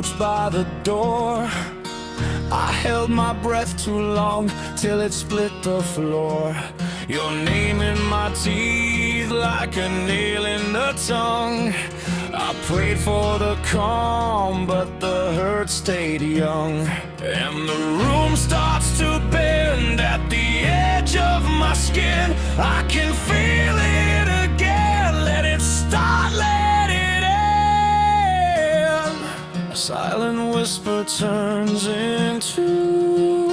crouched by the door. I held my breath too long till it split the floor. Your name in my teeth like a nail in the tongue. I prayed for the calm, but the hurt stayed young. And the room starts to bend at the edge of my skin. I can feel it again. Let it start, let it end. A silent whisper turns into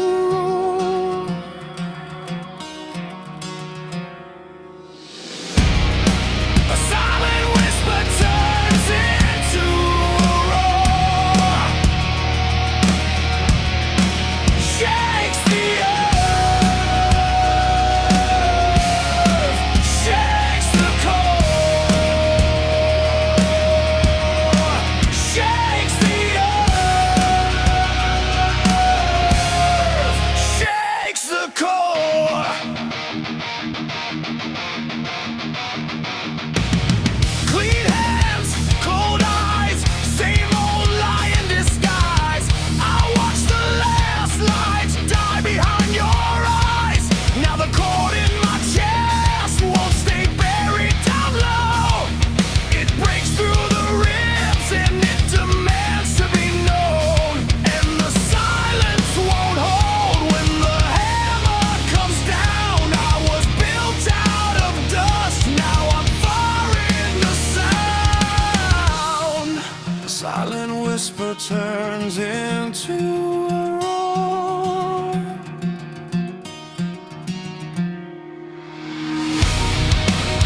turns into a roar.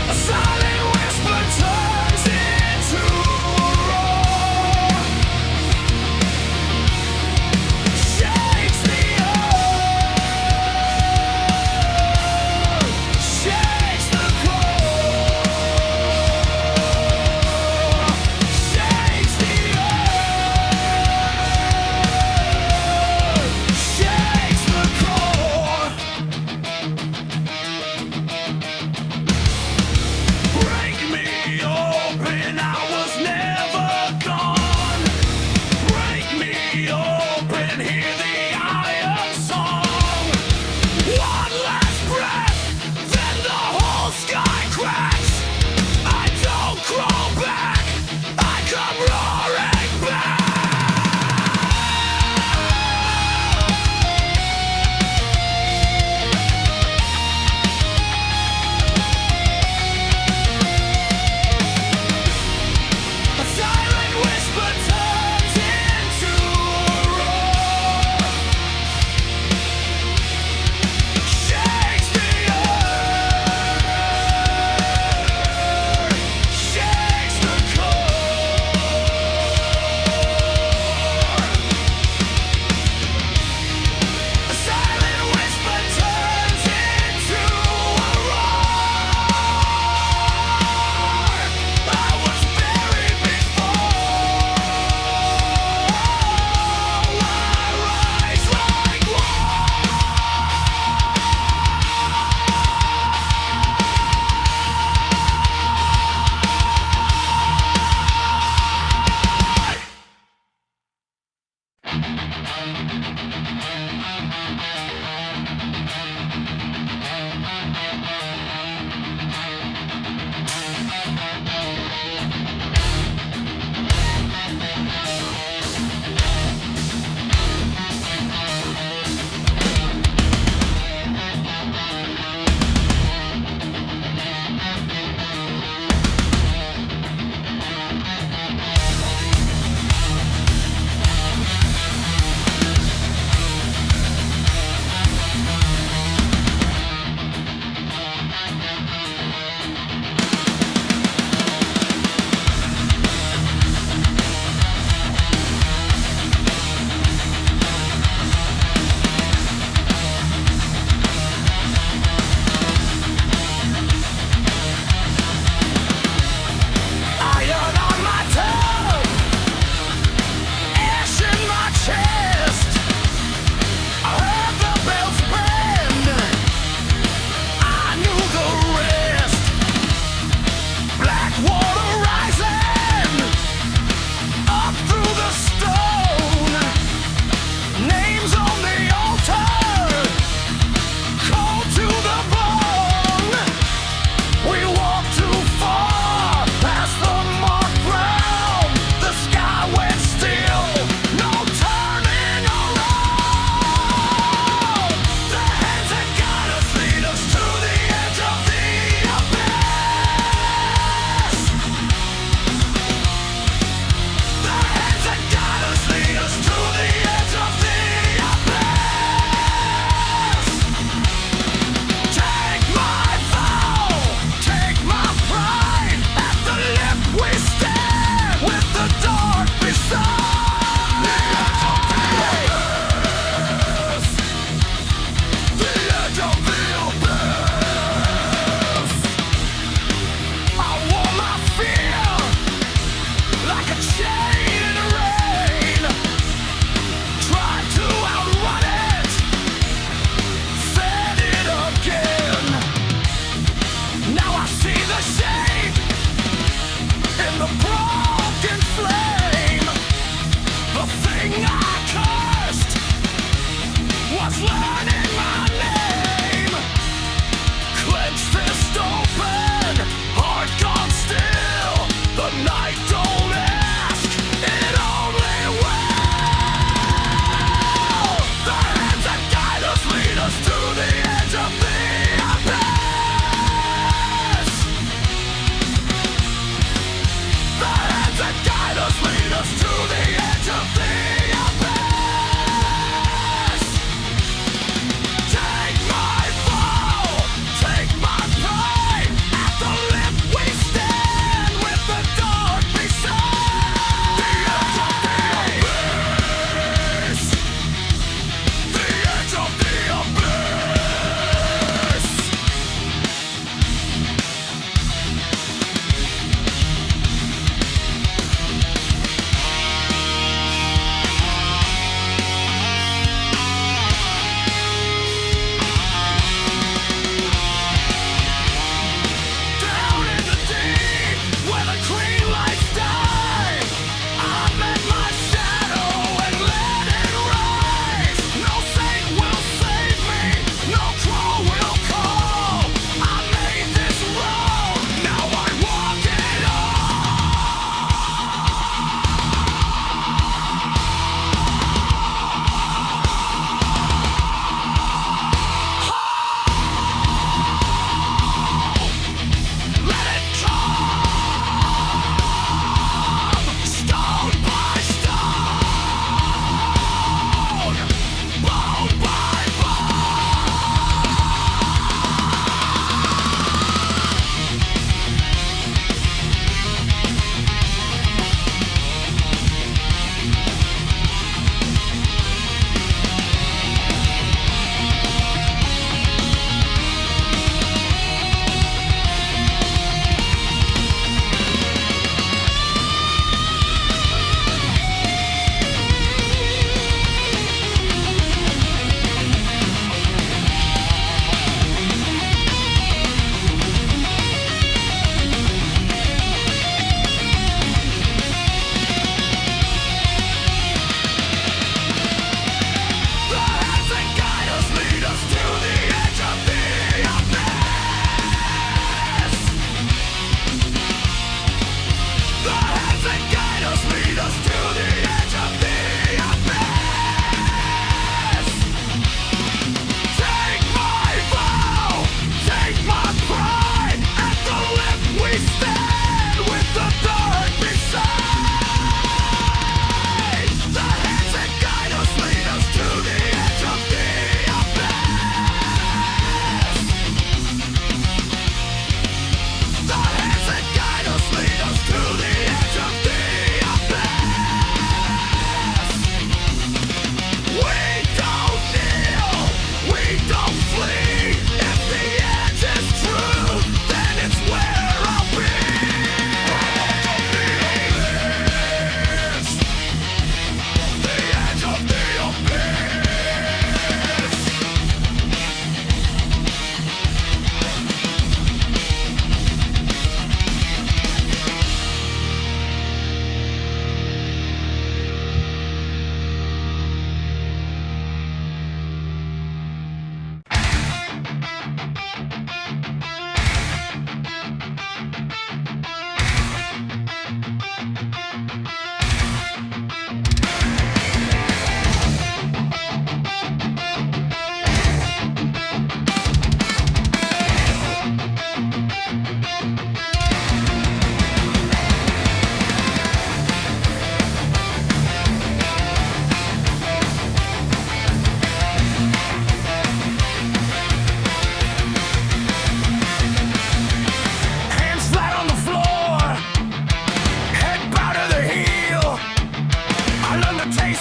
A silent whisper turns into a roar. Shakes the earth, shakes the core, shakes the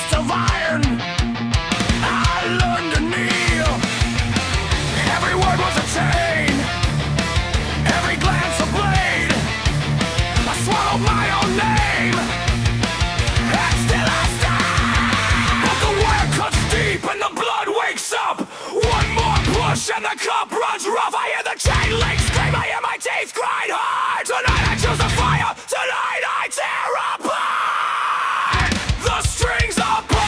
fist of iron. I learned to kneel. Every word was a chain, every glance a blade. I swallowed my own name, and still I stand. But the wire cuts deep and the blood wakes up. One more push and the cup runs rough. I hear the chain link scream, I hear my teeth grind hard. Tonight I choose the fire, tonight I tear apart. The strings are pulled,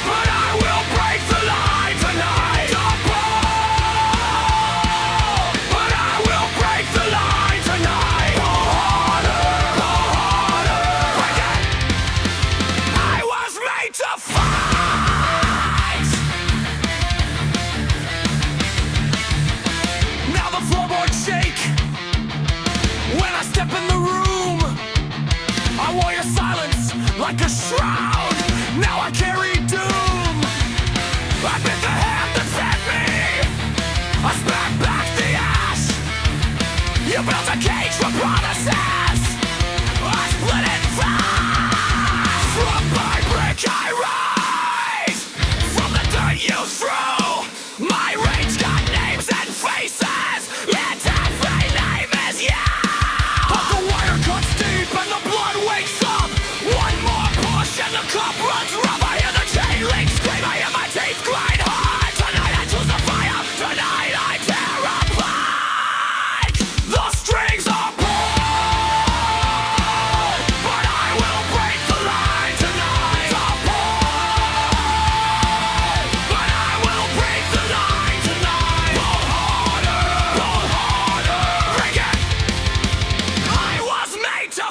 but I will break the line tonight. But I will break the line tonight. Pull harder, break it. I was made to fight. Now the floorboards shake when I step in the room. I wore your silence like a shroud. Now I carry doom. I bit the hand that fed me. I spat back the ash. You built a cage for promises. I split it fast. From my brick I rise. From the dirt you threw. My rage got names and faces. Its every name is you. But the wire cuts deep and the blood wakes up. One more push and the cup runs rough. I hear the chain link scream, I hear my teeth grind hard. Tonight I choose the fire, tonight I tear apart. The strings are pulled, but I will break the line tonight. But I will break the line tonight. Pull harder, break it. I was made to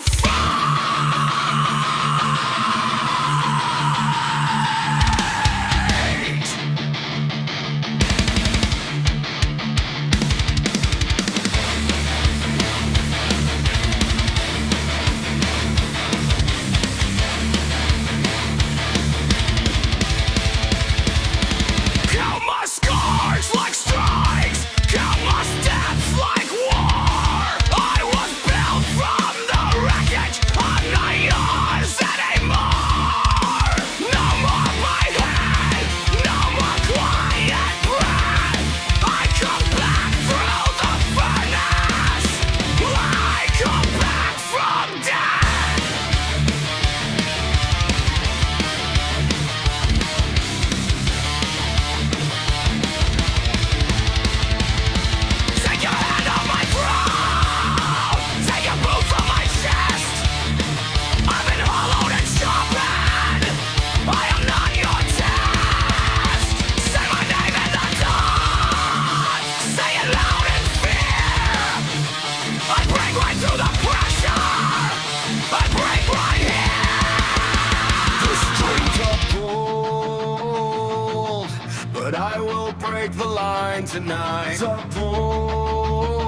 count my scars like strikes, count my steps like war. I was built from the wreckage, I'm not yours anymore. No more my head, no more quiet breath. I come back through the furnace, I come back from death. Take your hand off my throat, take your boot from my chest. I've been hollowed and sharpened, I am not your test. Say my name in the dark, say it loud in fear. I break right through the pressure, I break right here. The strings are pulled, but I will break the line tonight. Are pulled,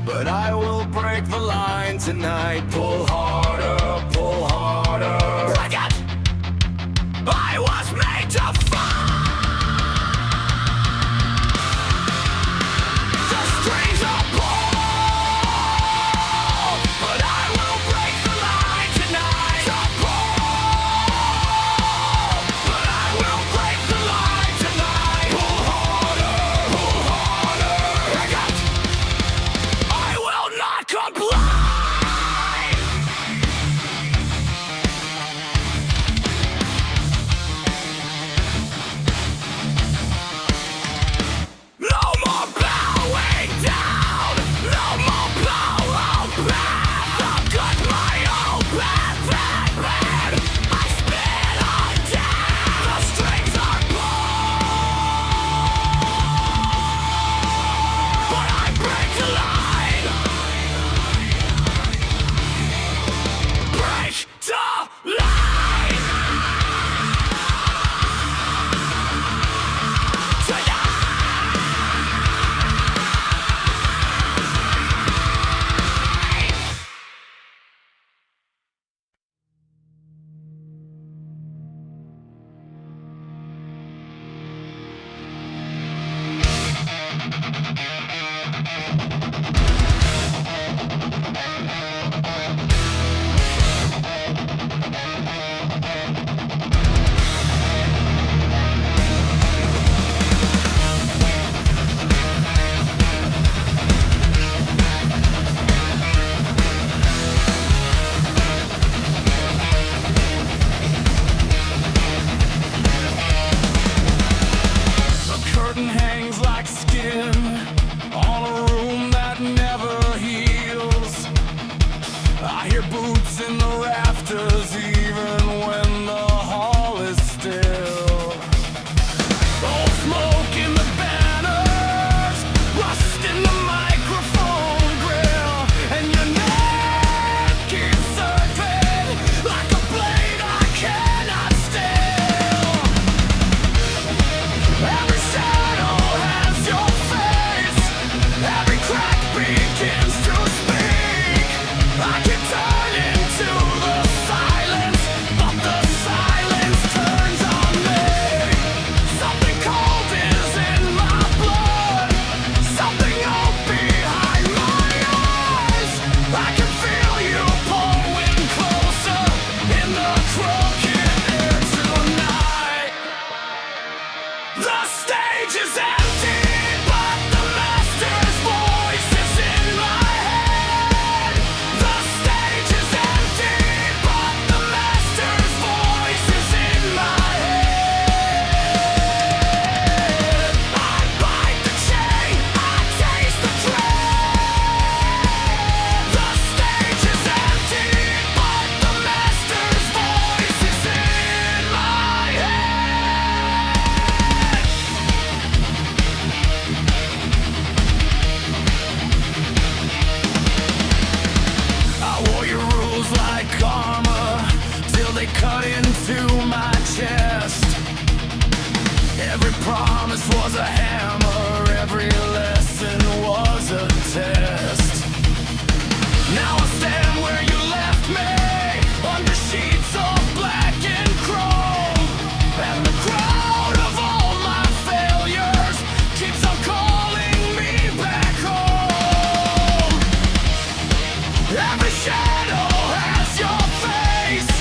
but I will break the line tonight. Pull harder, break it. I was made to fight. The strings are pulled, but I will break the line tonight. Are pulled, but I will break the line tonight. Pull harder, break it. I will not comply. broken here tonight. The stage is empty, but the master's voice is in my head. The stage is empty, but the master's voice is in my head. I bite the chain, I taste the crave. The stage is empty, but the master's voice is in my head. I wore your rules like armor till they cut into my chest. Every promise was a hammer, every lesson was a test. Now I stand where you left me, under sheets of black and chrome. And the crowd of all my failures keeps on calling me back home. Every shadow has your face,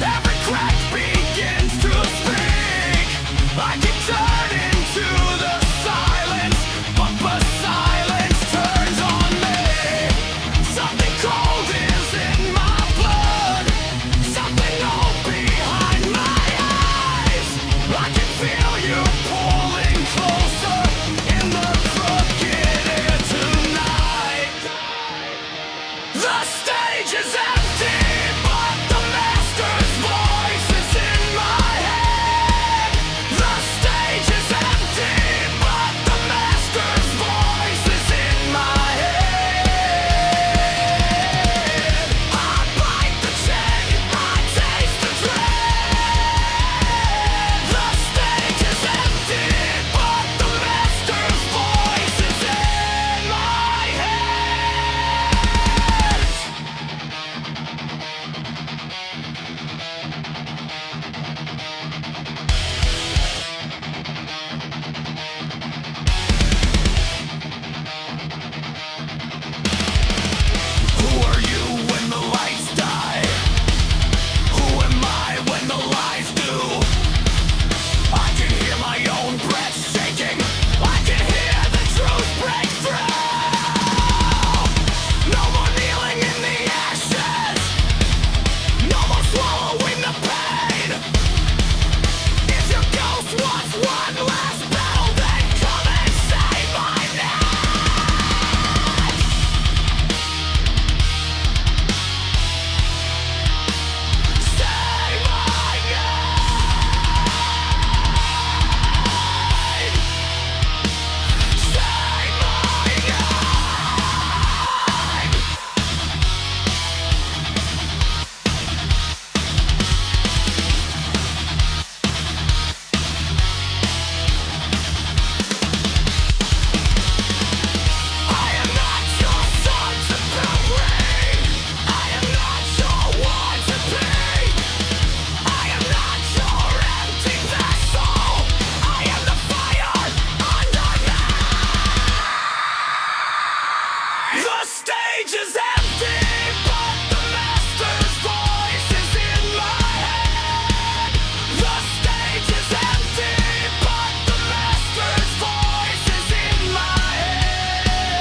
every crack begins to speak. I can turn into the silence, but the silence turns on me. Something cold is in my blood, something old behind my eyes. I can feel you pulling closer in the crooked air tonight. The stage is empty, but the master's voice is in my head. The stage is empty, but the master's voice is in my head. I bite the chain, I taste the dread. The stage is empty, but the master's voice is in my head. Who are you when the lights die? Who am I when the lies do? I can hear my own breath shaking. I can hear the truth break through. No more kneeling in the ashes. No more swallowing the pain. If your ghost wants one last battle, then come and say my name. Say my name. Say my name. I am not your son to bury. I am not your one to be. I am not your empty vessel. I am the fire under me. The stage is empty, but the master's voice is in my head. The stage is empty, but the master's voice is in my head.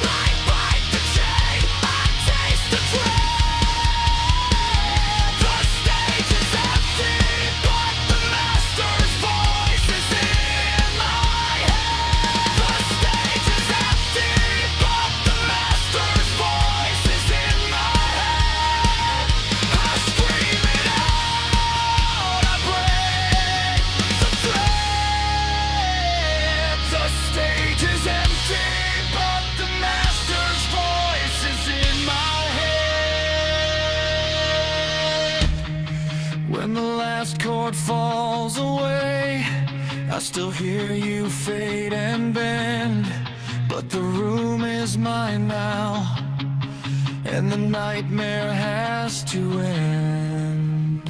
I bite the chain, I taste the dread. The stage is empty, but the master's voice is in my head. The stage is empty, but the master's voice is in my head. I scream it out, I break the thread. The stage is empty, but the master's voice is in my head. When the last chord falls away, I still hear you fade and bend. But the room is mine now, and the nightmare has to end.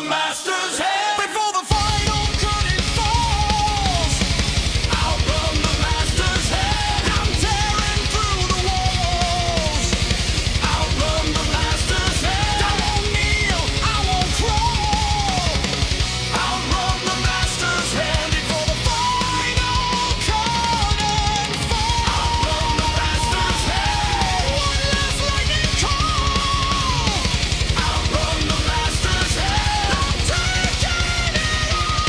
master's head before the final curtain falls. Outrun the master's head. I'm tearing through the walls. Outrun the master's head. I won't kneel, I won't crawl. Outrun the master's head before the final curtain falls. Outrun the master's head. One last lightning call. Outrun the master's head. I'm taking it all.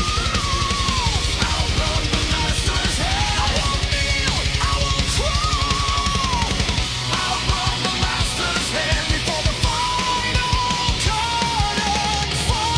Outrun the master's head. I won't kneel, I won't crawl. Outrun the master's head before the final curtain falls.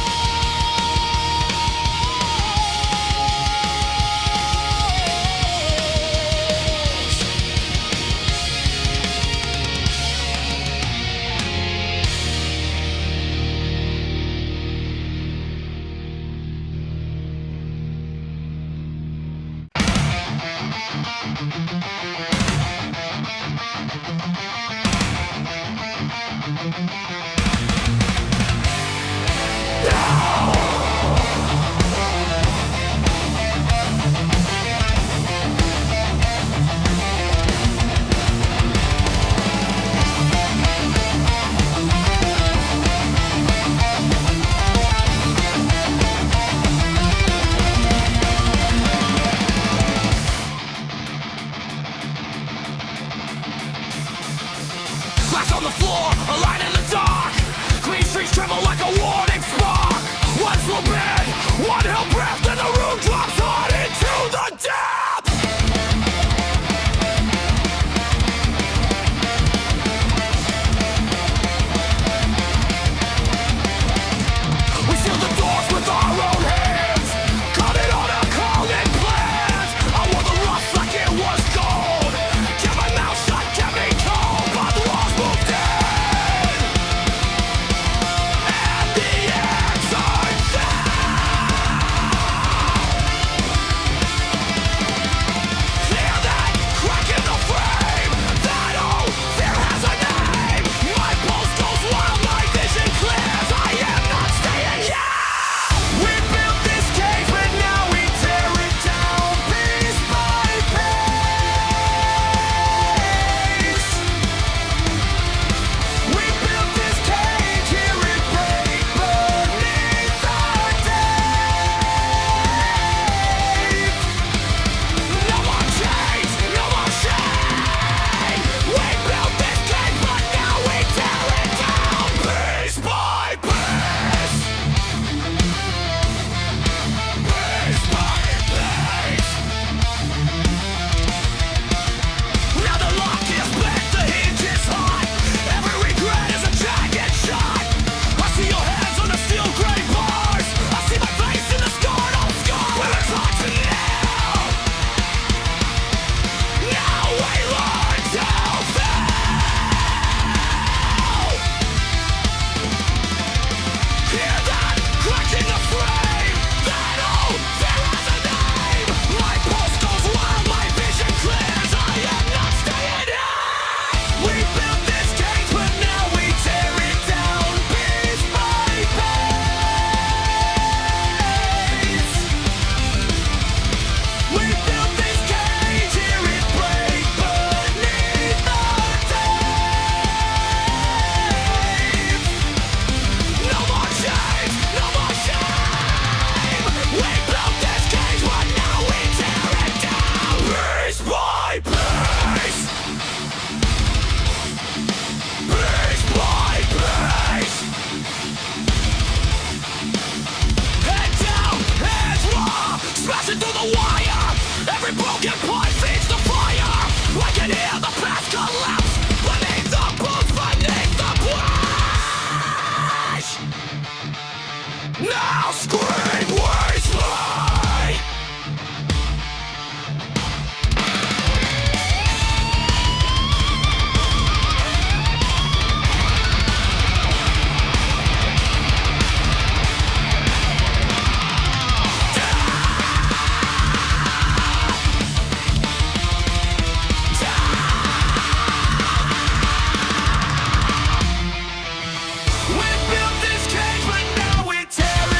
Glass on the floor, a light in the dark. Clean streets tremble like a warning spark. One slow bend, one held breath, and the room drops hard into the depth. We seal the doors with our own hands, caught it on our calling plans. I wore the rust like it was gold. Kept my mouth shut, kept me cold, but the walls moved in, and the answer clear that crack in the frame. That all fear has a name. My pulse goes wild, my vision clears. I am not staying here. We built this cage, but now we tear it down piece by piece. We built this cage, hear it break beneath our days. No more chains, no more shame. We built this cage, but now we tear it down piece by piece. Piece by piece. Now the lock is back, the hinge is hot. Every regret is a jagged shot. I see your hands on the steel gray bars. I see my face in the scarred old scar. Well, it's hard to nail. Now we learn to fail. Hear that crack in the frame. That old fear has a name. My pulse goes wild, my vision clears. I am not staying here. We built this cage, but now we tear it down piece by piece. We built this cage, hear it break beneath our days. No more chains, no more shame. We built this cage, but now we tear it down piece by piece. Piece by piece. Head down, hands raw, smashing through the wire. Every broken part feeds the fire. I can hear the past collapse beneath the boots, beneath the flash. Now scream, we slay. We built this cage, but now we tear it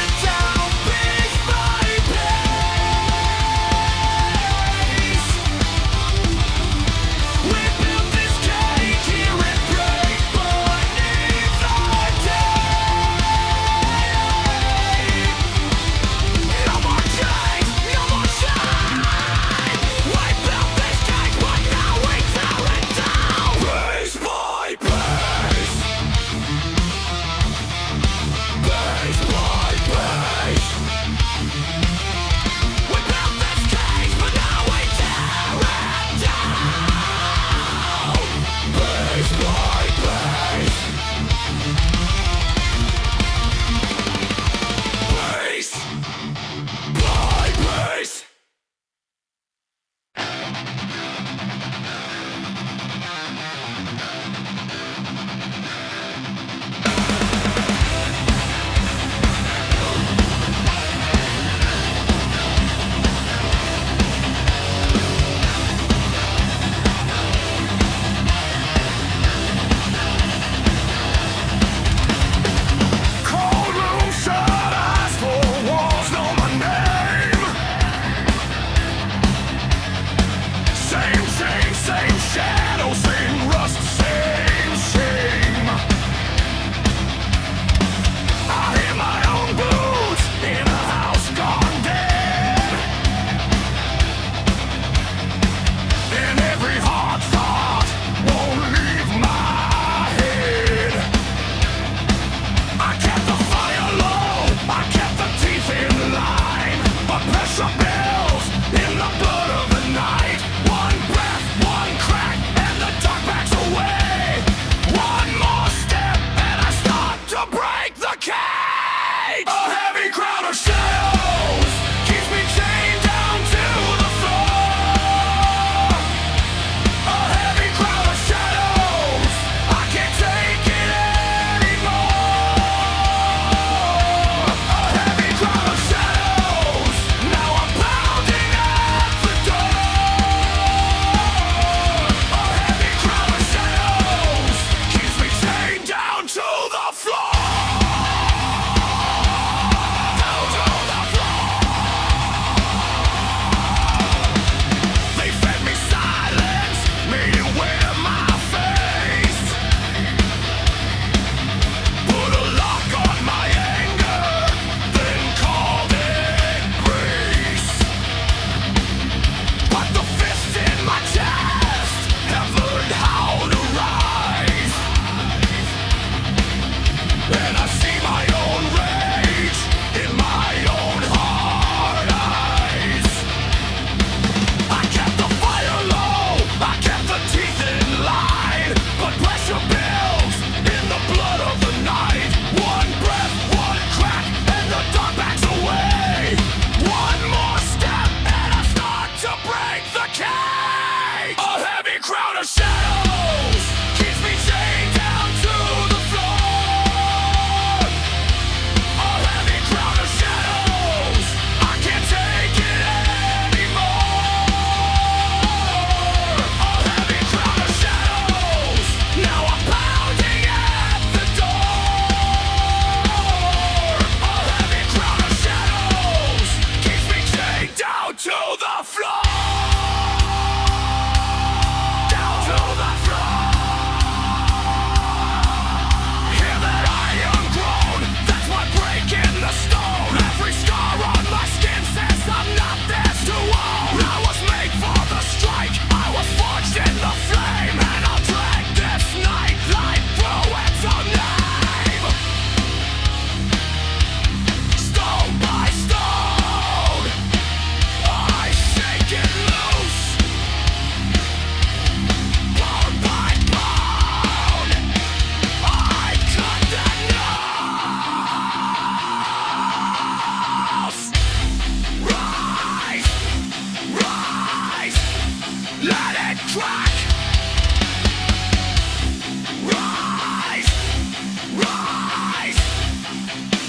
A heavy crown of shadows keeps me chained down to the floor. A heavy crown of shadows, I can't take it anymore. A heavy crown of shadows, now I'm pounding at the door. A heavy crown of shadows keeps me chained down to the floor. Shadows keeps me chained down to the floor. A heavy crown of shadows, I can't take it anymore. A heavy crown of shadows, now I'm pounding at the door. A heavy crown of shadows keeps me chained down to the floor.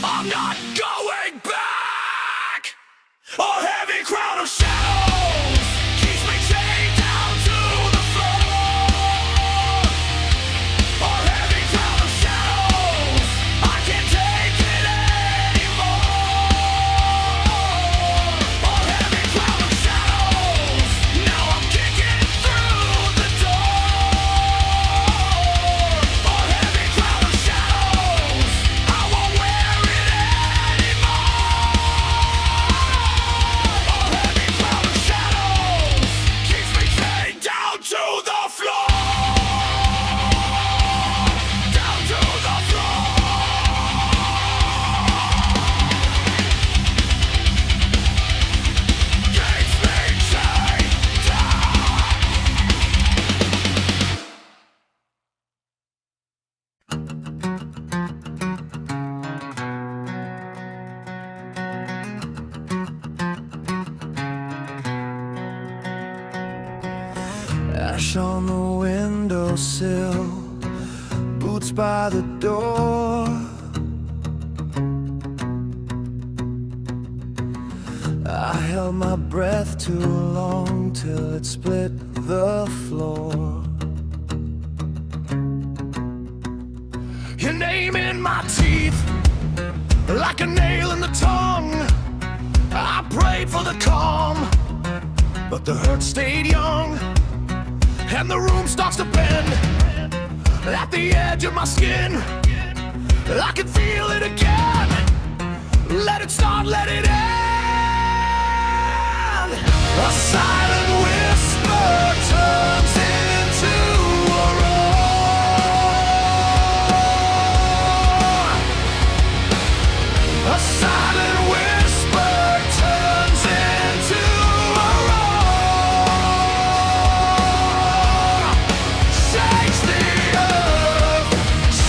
I'm not going back. A heavy crown of shadows keeps me chained down to the floor. A heavy crown of shadows, I can't take it anymore. A heavy crown of shadows, now I'm kicking through the door. A heavy crown of shadows, I won't wear it anymore. A heavy crown of shadows keeps me chained down to the floor. Down to the floor. Keeps me chained Ash on the windowsill, boots by the door. I held my breath too long till it split the floor. Your name in my teeth, like a nail in the tongue. I prayed for the calm, but the hurt stayed young. And the room starts to bend at the edge of my skin. I can feel it again. Let it start, let it end. A silent whisper turns into a roar. A silent whisper turns into a roar. Shakes the earth,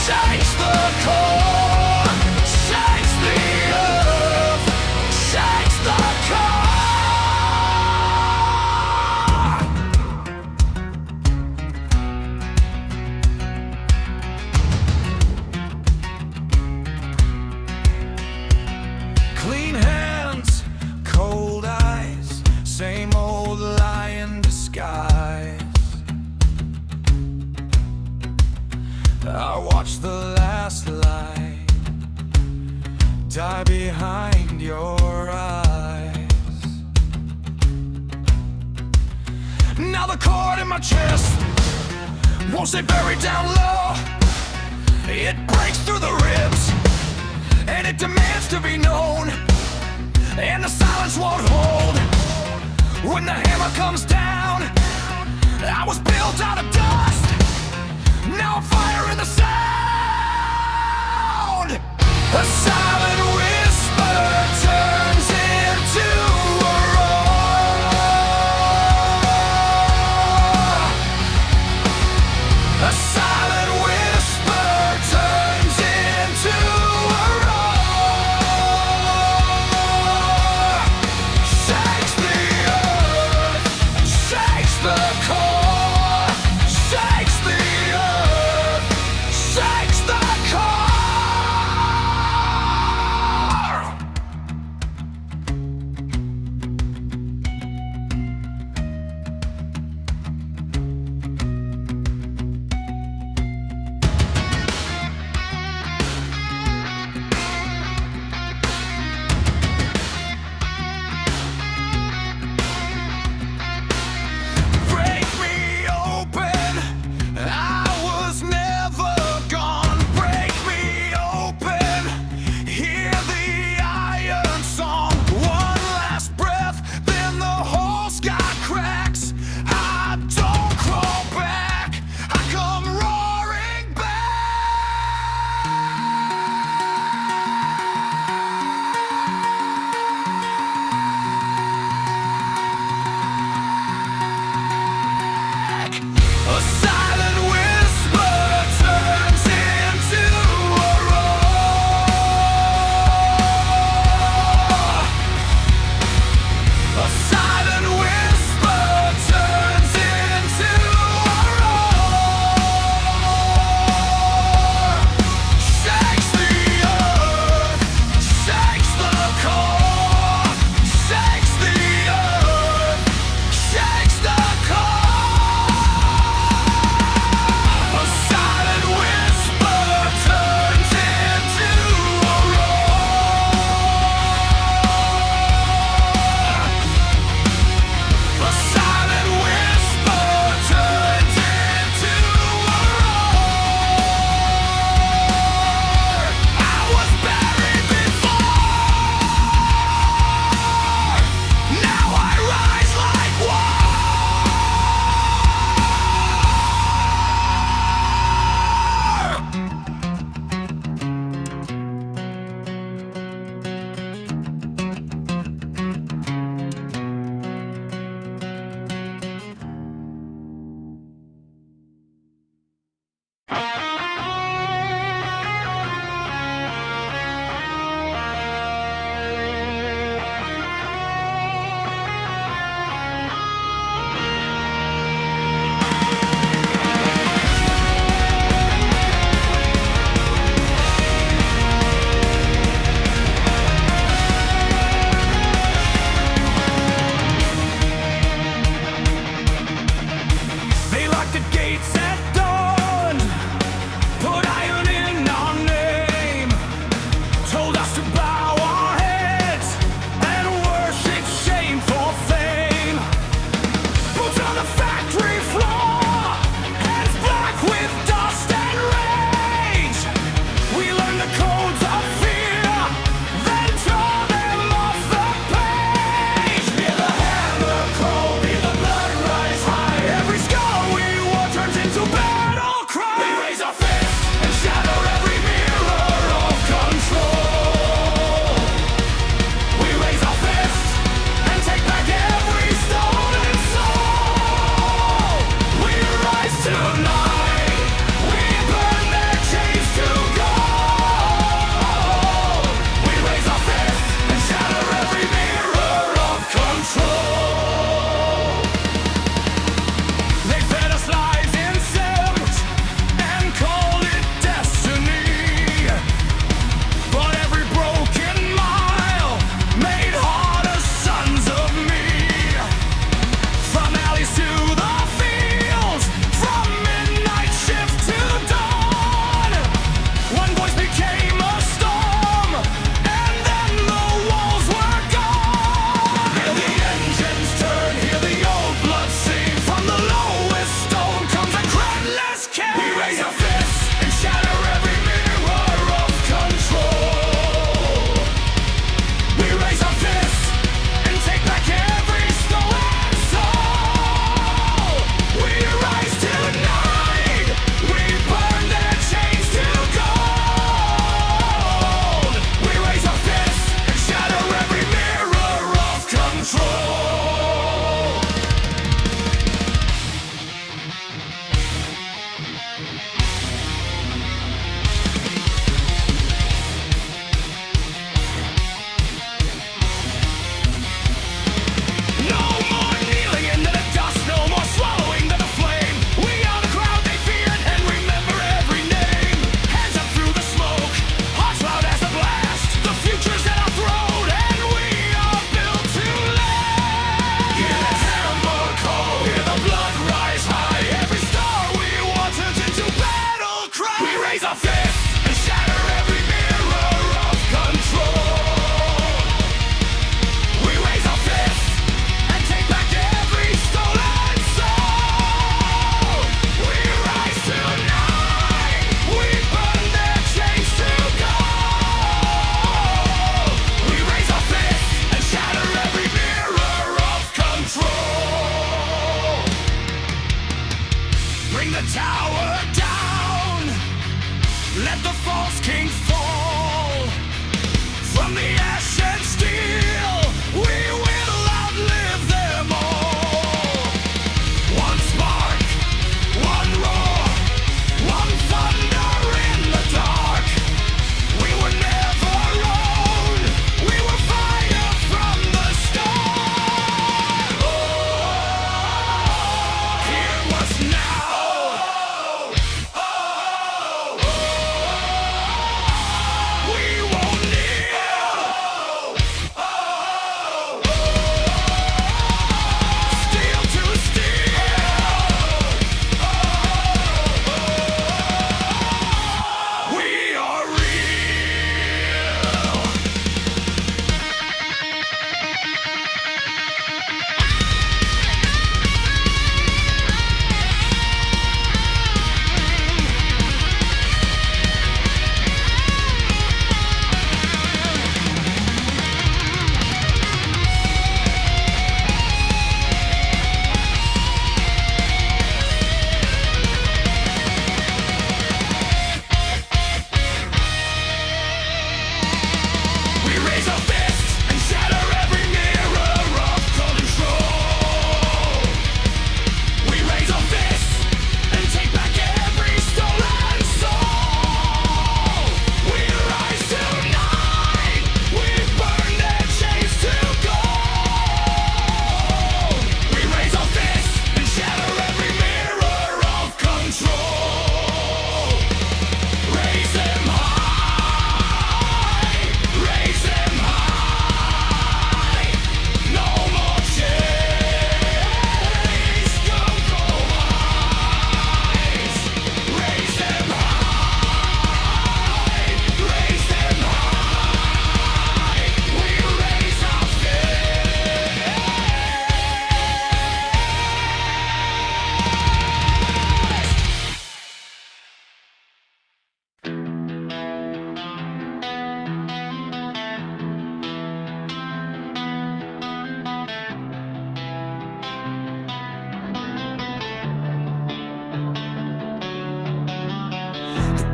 shakes the core, shakes the Clean hands, cold eyes, same old lie in disguise. I watched the last light die behind your eyes. Now the cord in my chest won't stay buried down low. It breaks through the ribs and it demands to be known. And the silence won't hold when the hammer comes down. I was built out of dust, now I'm fire in the sound. A silent whisper turns into a roar. A silent whisper turns into a roar. Shakes the earth, shakes the core, shakes the earth, shakes the core.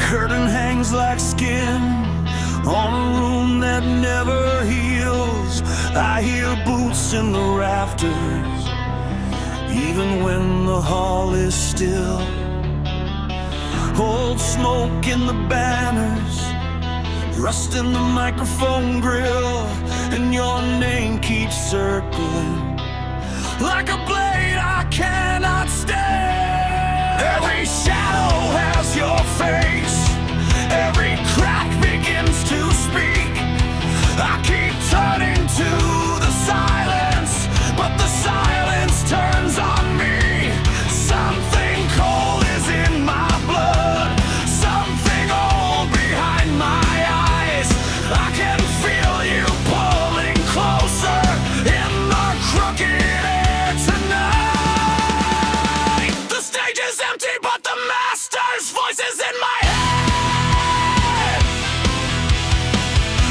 Curtain hangs like skin on a room that never heals. I hear boots in the rafters, even when the hall is still. Old smoke in the banners, rust in the microphone grill, and your name keeps circling like a blade I cannot stand. Every shadow has your face, every crack begins to speak. I keep turning to the silence, but the silence turns on me. Something cold is in my blood, something old behind my eyes. I can feel you pulling closer in the crooked air tonight. The stage is empty, but the master's voice is in my head.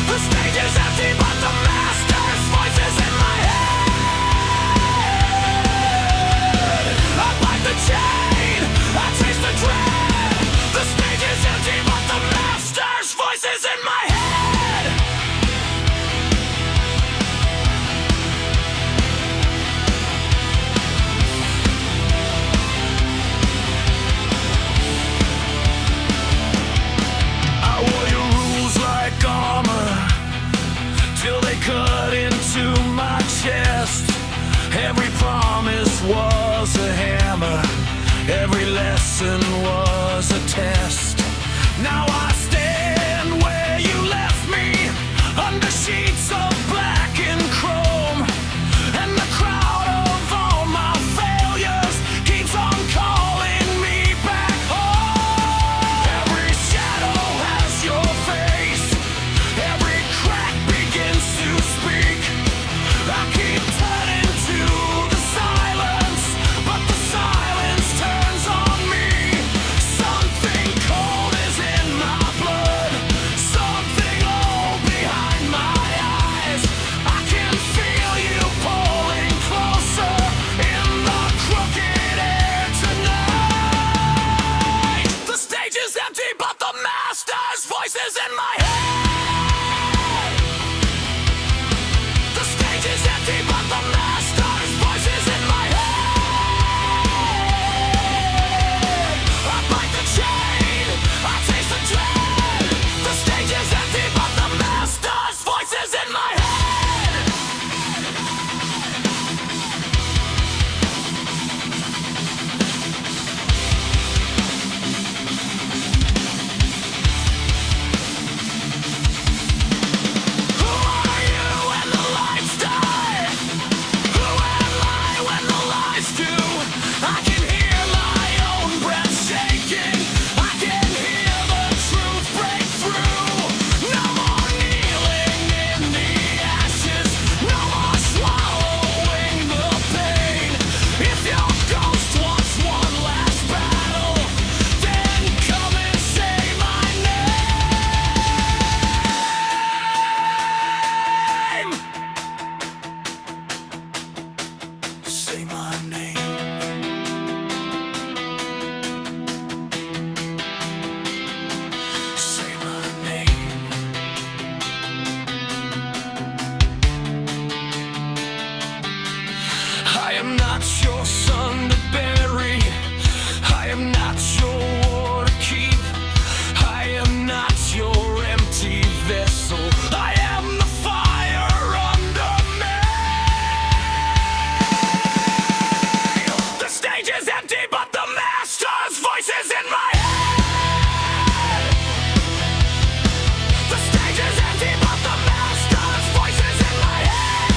The stage is empty, but the master's voice is in my head. I bite the chain, I taste the dread. The stage is empty, but the master's voice is in my head. I wore your rules like armor till they cut into my chest. Every promise was a hammer, every lesson was a test. Now I stand where you left me, under sheets of black and chrome, and the crowd of all my failures keeps on calling me back home. Every shadow has your face, every crack begins to speak. I keep turning to the silence, but the silence turns on me. Something cold is in my blood, something old behind my eyes. I can feel you pulling closer in the crooked air tonight. The stage is empty, but the master's voice is in my head. The stage is empty, but the master's voice is in my head. I bite the chain, I taste the dread. The stage is empty, but the master's voice is in my head. Who are you when the lights die? Who am I when the lies do? I can hear my own breath shaking, I can hear the truth break through. No more kneeling in the ashes, no more swallowing the pain. If your ghost wants one last battle, then come and say my name. Say my name. Say my name. I am not your son to bury, I am not your war to keep, I am not your empty vessel, I am the fire under me. The stage is empty, but the master's voice is in my head. The stage is empty, but the master's voice is in my head.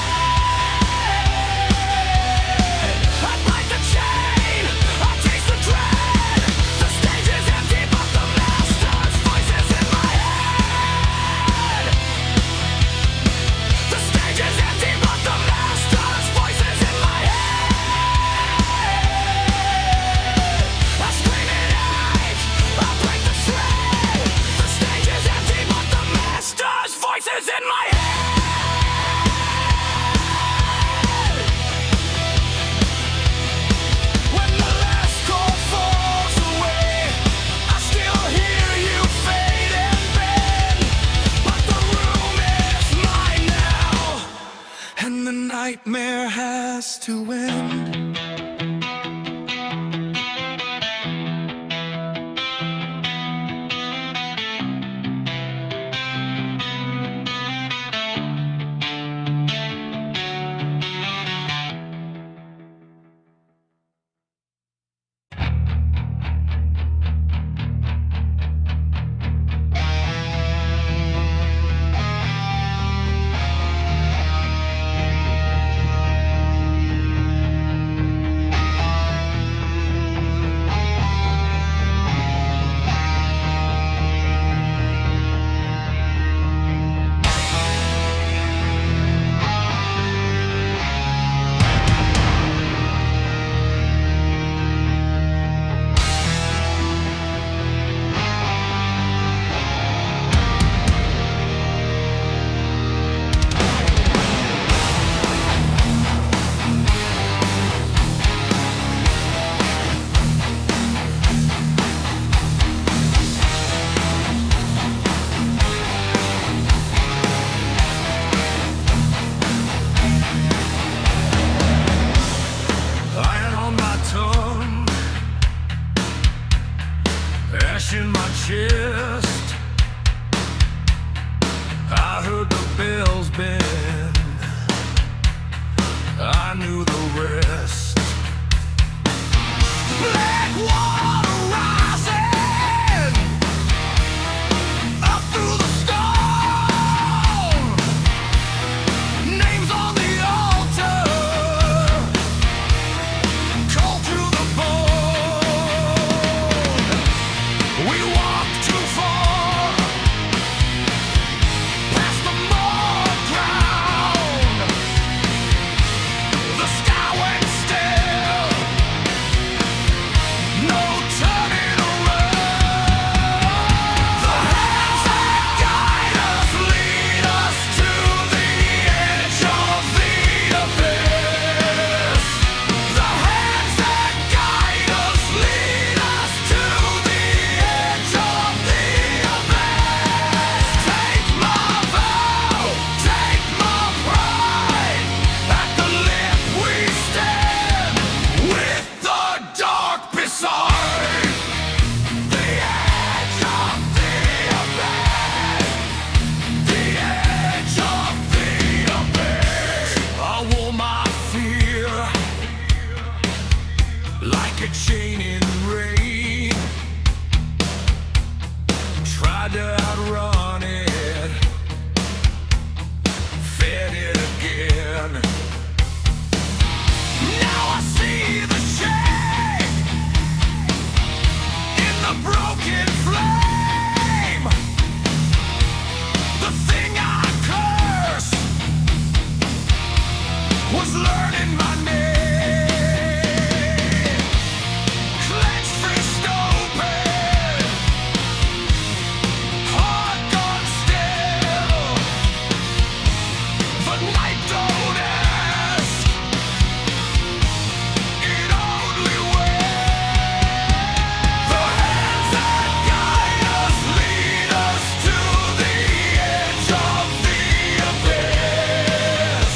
I bite the chain, I taste the dread. The stage is empty, but the master's voice is in my head. The stage is empty, but the master's voice is in my head. I scream it out, I break the thread. The stage is empty, but the master's voice is in my head. When the last chord falls away, I still hear you nightmare has to end. In my chest, I heard the bells bend, I knew the rest. Black water rising up through the storm, names on the altar, cold to the bone. We walked too far, past the mud ground. The sky went still, no turning around. The hands that guide us lead us to the edge of the abyss. The hands that guide us lead us to the edge of the abyss. Take my vow, take my pride. At the lip we stand, with the dark beside. The edge of the abyss. The edge of the abyss. I wore my fear like a chain in rain. Tried to outrun it, fed it again. Now I see the shame in the broken flame. The thing I cursed was learning my name. Clenched fist open, heart gone still. The night don't ask, it only waits. The hands that guide us lead us to the edge of the abyss.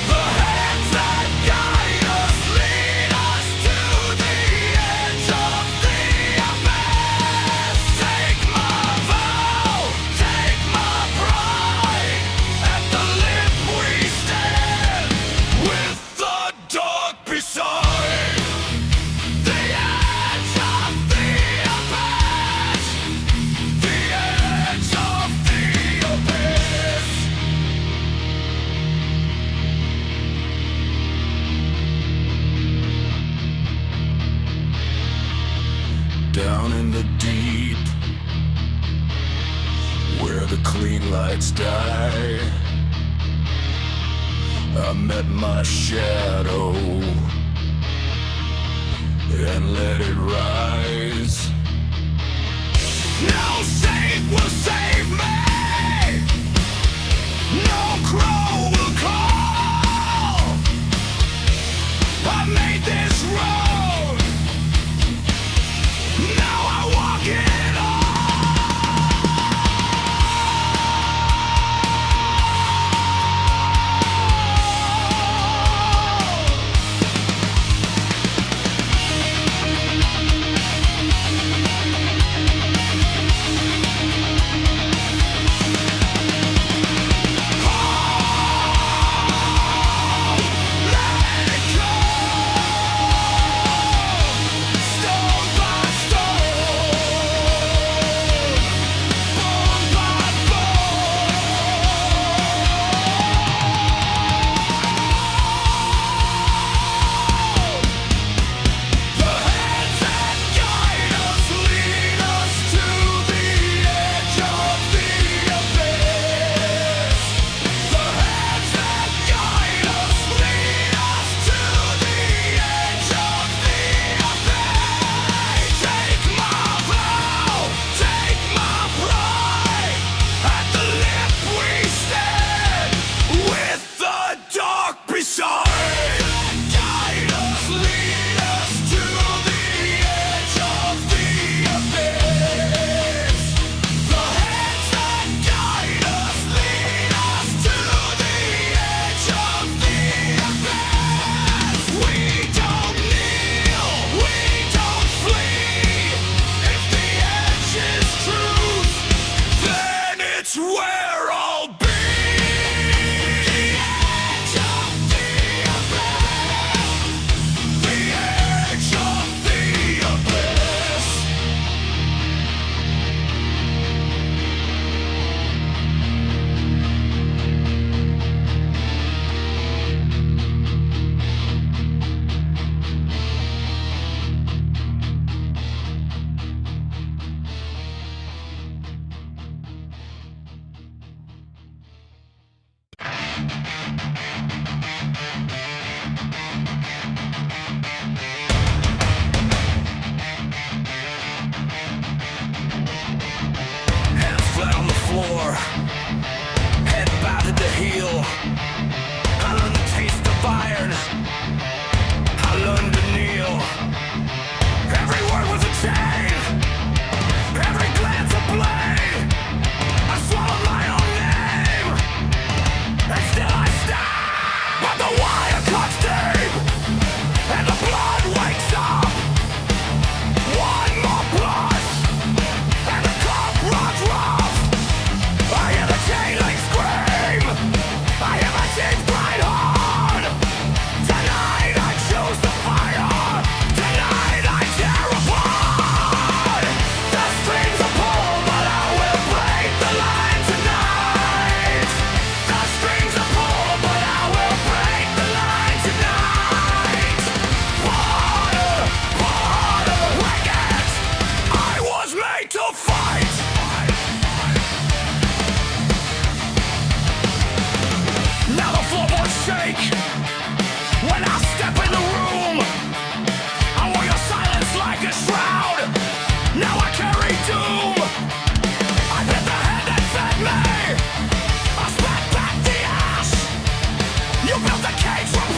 The hands that guide us lead us to the edge of the abyss. Take my vow, take my pride. At the lip we stand, with the dark beside. The edge of the abyss. The edge of the abyss. Down in the deep, where the clean lights die, I met my shadow and let it rise. No saint will save me, no crow will call. I made this road, now I walk it all.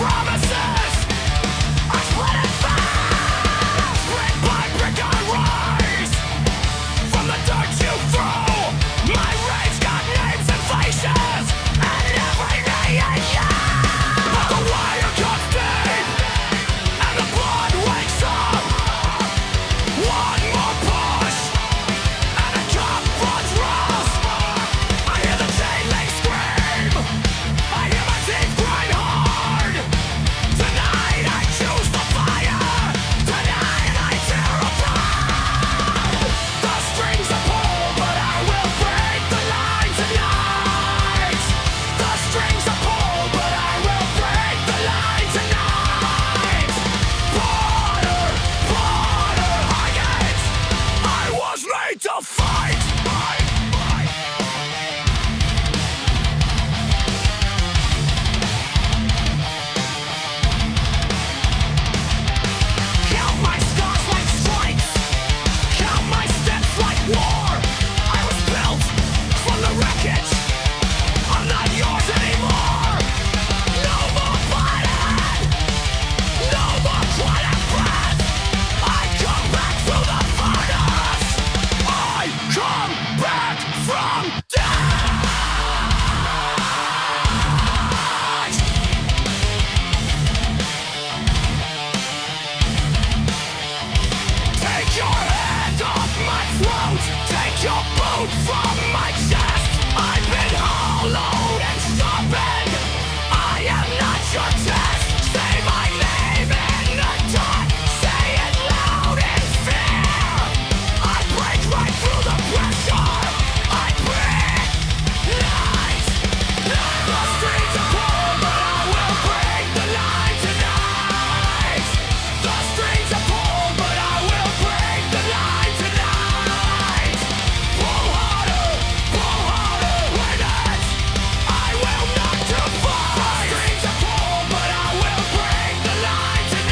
promises are split and fast. Brick by brick I rise from the dirt you throw. My rage got names and faces and every name. But the wire cuts deep and the blood wakes up. One more push and a cup runs rust. I hear the chain link scream, I hear my teeth grind hard. Tonight I choose the fire, tonight I tear apart. The strings are pulled but I will break the line tonight. The strings are pulled but I will break the line tonight. Porter, Porter, Higgins, I was made to fight. Count my scars like strikes, count my steps like war. I was built from the wreckage, I'm not yours anymore. No more bloodhead, no more quiet breath. I come back through the furnace, I come back from death. Take your hand off my throat, take your boot from my chest. I've been hollowed and sharpened, I am not your test. Say my name in the dark, say it loud in fear. I break right through the pressure, I break lies. The streets are cold but I will break the line tonight. The streets are cold but I will break the line tonight. Pull harder with it, I will not defy. The streets are cold but I will break the line tonight.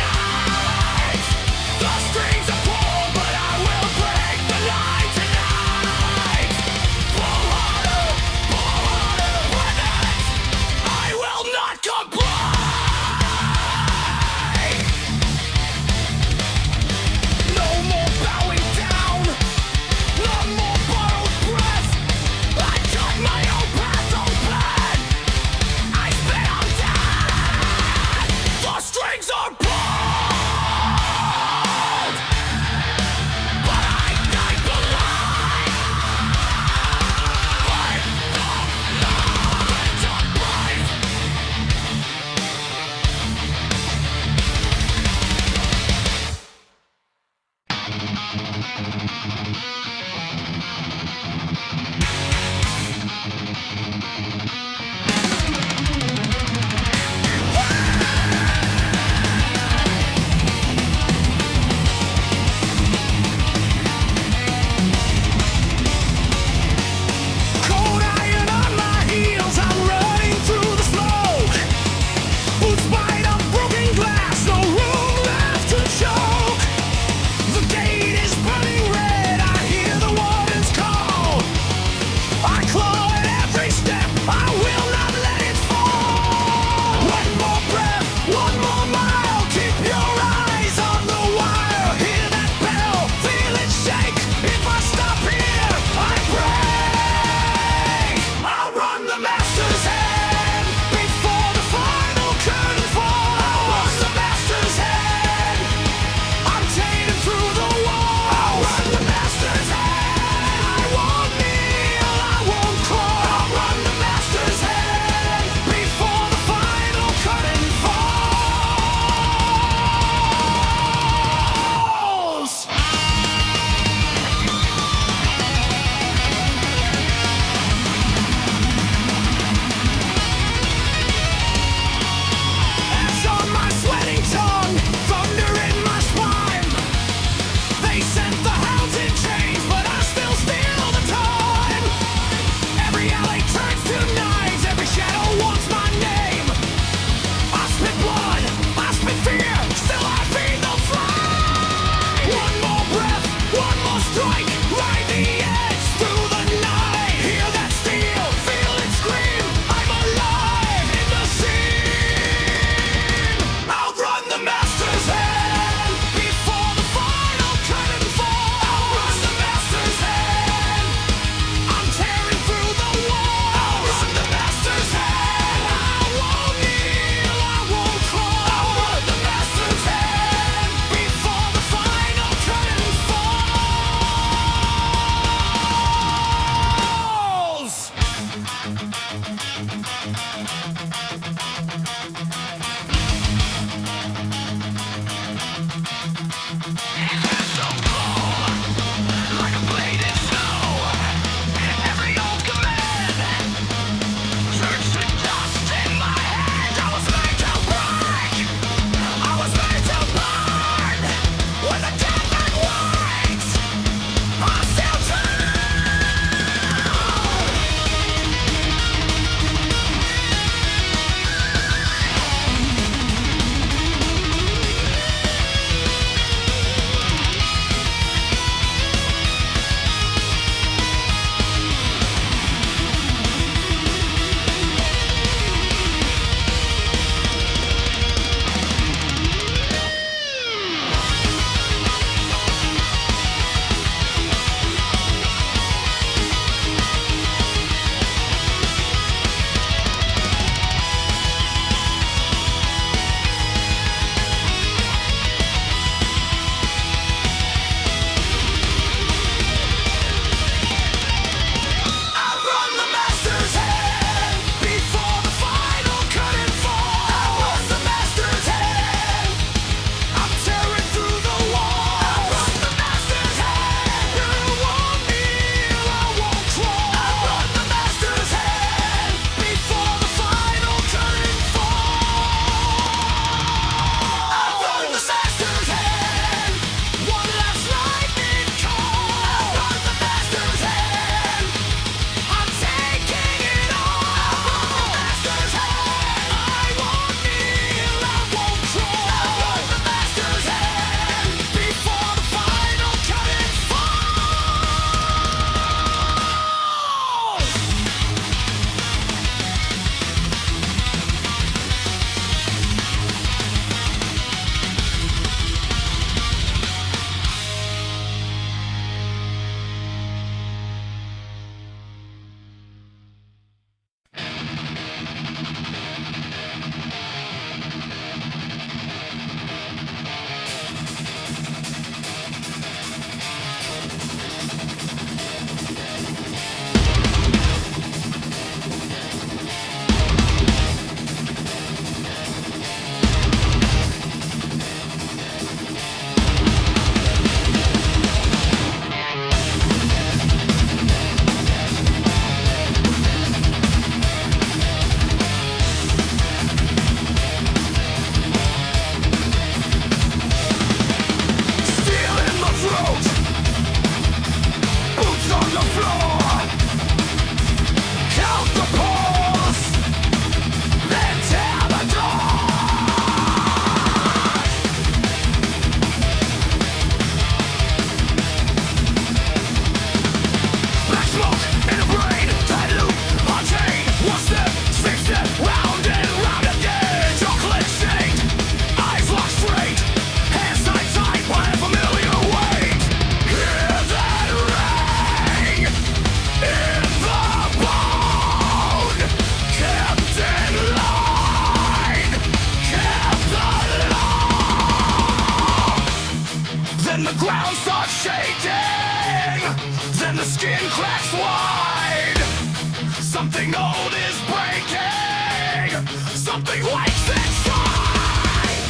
something wakes inside.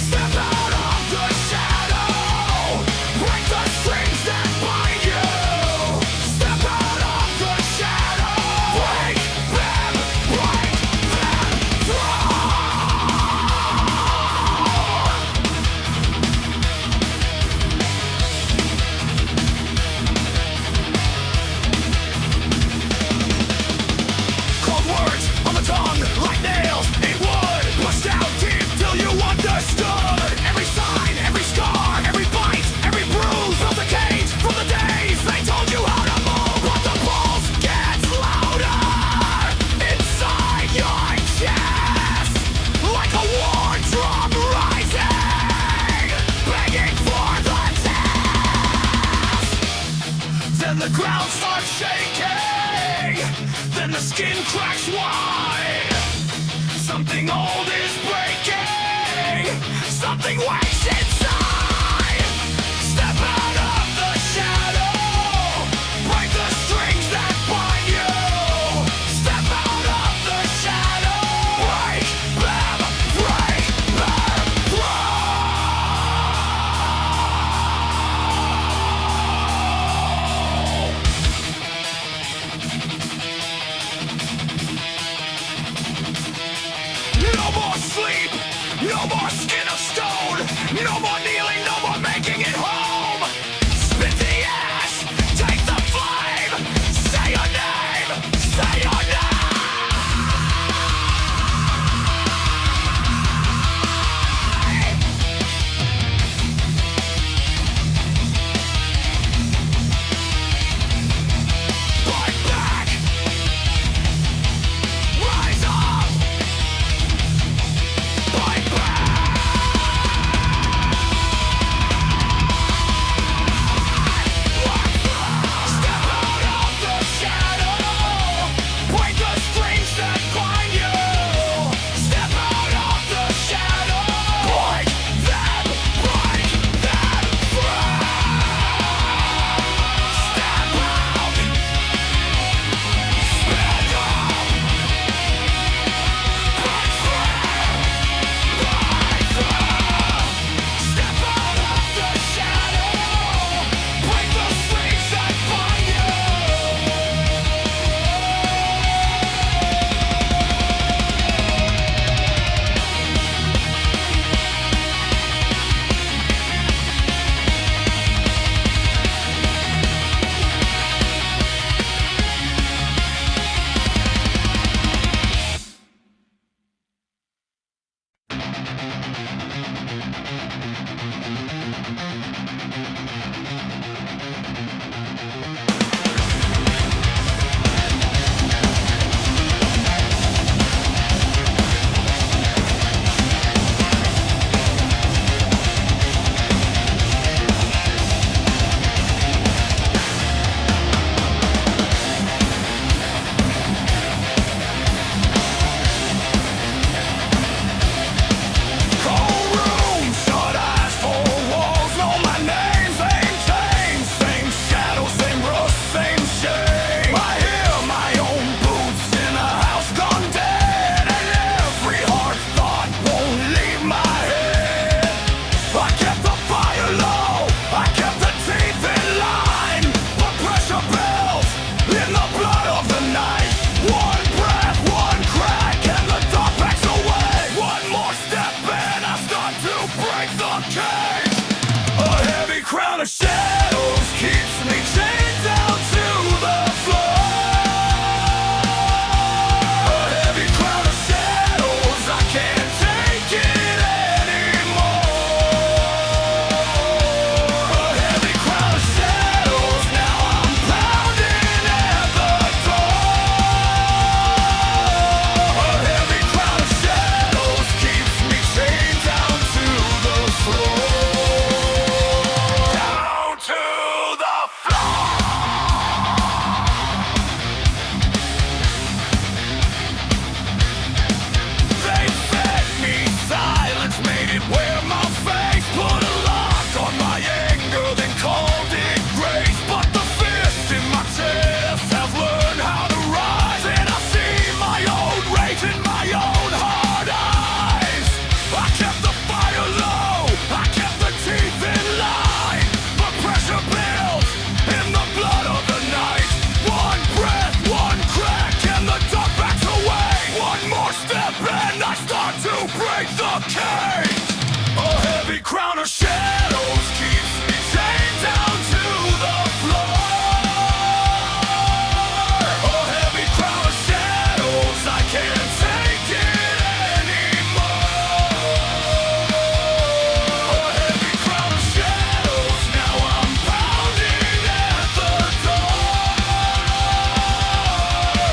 Step out of the shadow, break the strings that bind you. Step out of the shadow, break them through. Cold words on the tongue, like nails in wood, pushed out deep till you understood. Every sign, every scar, every bite, every bruise felt the cage from the days they told you how to move. But the pulse gets louder inside your chest, like a war drum rising, begging for the test. Then the ground starts shaking, then the skin cracks wide. Something old is breaking, something wakes inside. Step out of the shadow, break the strings that bind you. Step out of the shadow, break them through. No more sleep, no more skin of stone, no more kneeling, no more making it home. Spit the ash, take the flame, say your name, say your name. Fight back, rise up. Fight back! start to break the cage. A heavy crown of shadows keeps me chained down to the floor. A heavy crown of shadows, I can't take it anymore. A heavy crown of shadows, now I'm pounding at the door.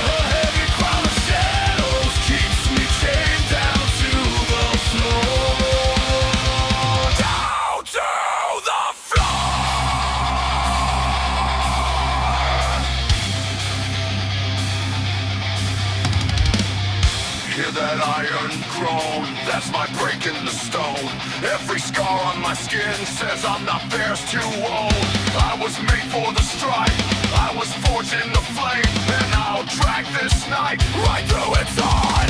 A heavy crown of shadows keeps me chained down to the floor. Down to the floor. Hear that iron groan, that's my breaking the stone. Every scar on my skin says I'm not theirs to own. I was made for the strife, I was forged in the flame, and I'll drag this night right through its heart.